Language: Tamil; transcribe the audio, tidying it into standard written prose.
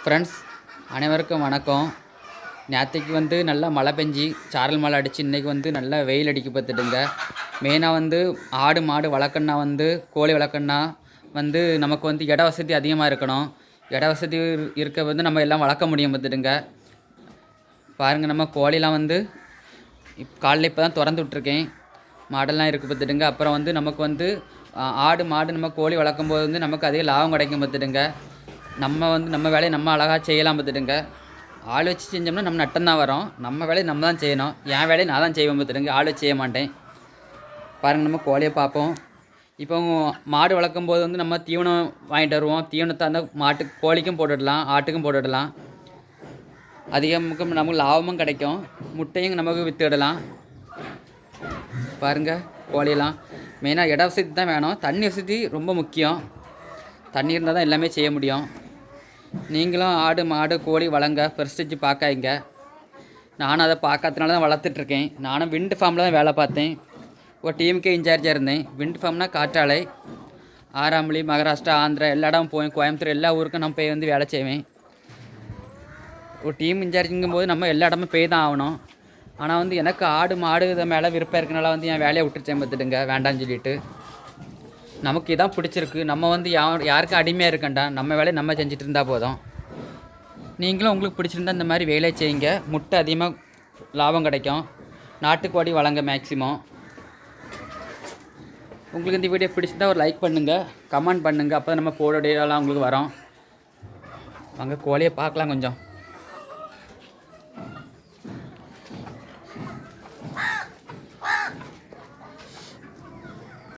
ஃப்ரெண்ட்ஸ் அனைவருக்கும் வணக்கம். நேற்றுக்கு நல்லா மழை பெஞ்சி சாரல் மழை அடித்து இன்றைக்கி நல்லா வெயில் அடிக்க பார்த்துட்டுங்க. மெயினாக ஆடு மாடு வளர்க்கணுன்னா கோழி வளர்க்கணுன்னா நமக்கு இட வசதி அதிகமாக இருக்கணும். இட வசதி இருக்க நம்ம எல்லாம் வளர்க்க முடியும் பார்த்துட்டுங்க. பாருங்கள், நம்ம கோழிலாம் காலையில் இப்போ தான் திறந்து விட்ருக்கேன். மாடெல்லாம் இருக்குது பார்த்துட்டுங்க. அப்புறம் நமக்கு ஆடு மாடு நம்ம கோழி வளர்க்கும் போது நமக்கு அதிக லாபம் கிடைக்கும் பார்த்துட்டுங்க. நம்ம வேலையை நம்ம அழகாக செய்யலாம் பார்த்துட்டுங்க. ஆள் வச்சு செஞ்சோம்னா நம்ம நட்டம்தான் வரும். நம்ம வேலையை நம்ம தான் செய்யணும். என் வேலையை நான் தான் செய்வேன் பார்த்துட்டுங்க. ஆள் வச்சு செய்ய மாட்டேன். பாருங்கள், நம்ம கோழியை பார்ப்போம். இப்போ மாடு வளர்க்கும் போது நம்ம தீவனம் வாங்கிட்டு வருவோம். தீவனத்தை மாட்டுக்கு கோழிக்கும் போட்டுடலாம், ஆட்டுக்கும் போட்டுடலாம். அதிகமுக்கு நமக்கு லாபமும் கிடைக்கும். முட்டையும் நமக்கு விற்றுடலாம். பாருங்கள், கோழியெல்லாம் மெயினாக இட வசதி தான் வேணும். தண்ணி வசதி ரொம்ப முக்கியம். தண்ணி இருந்தால் தான் எல்லாமே செய்ய முடியும். நீங்களும் ஆடு மாடு கோழி வளங்க, பெருசிச்சு பார்க்காங்க. நானும் அதை பார்க்காதனால தான் வளர்த்துட்ருக்கேன். நானும் விண்டு ஃபார்மில் தான் வேலை பார்த்தேன். ஒரு டீமுக்கே இன்சார்ஜாக இருந்தேன். விண்டு ஃபார்ம்னால் காற்றாலை, ஆராமலி, மகாராஷ்டிரா, ஆந்திரா எல்லா இடம் போய் கோயம்புத்தூர் எல்லா ஊருக்கும் நான் போய் வேலை செய்வேன். ஒரு டீம் இன்சார்ஜுங்கும் போது நம்ம எல்லா இடமும் போய் தான் ஆகணும். ஆனால் எனக்கு ஆடு மாடு இதை மேலே விருப்பம் இருக்கனால என் வேலையை விட்டுருச்சேன் பார்த்துடுங்க, வேண்டான்னு சொல்லிட்டு. நமக்கு இதான் பிடிச்சிருக்கு. நம்ம யாருக்கும் அடிமையாக இருக்கண்டா. நம்ம வேலையை நம்ம செஞ்சுட்டு இருந்தால் போதும். நீங்களும் உங்களுக்கு பிடிச்சிருந்தா இந்த மாதிரி வேலையை செய்யுங்க. முட்டை அதிகமாக லாபம் கிடைக்கும். நாட்டுக்கோழி வளங்க மேக்ஸிமம். உங்களுக்கு இந்த வீடியோ பிடிச்சிருந்தா ஒரு லைக் பண்ணுங்கள், கமெண்ட் பண்ணுங்கள். அப்போ நம்ம போட டேலாம் உங்களுக்கு வரும். வாங்க கோழியை பார்க்கலாம் கொஞ்சம்.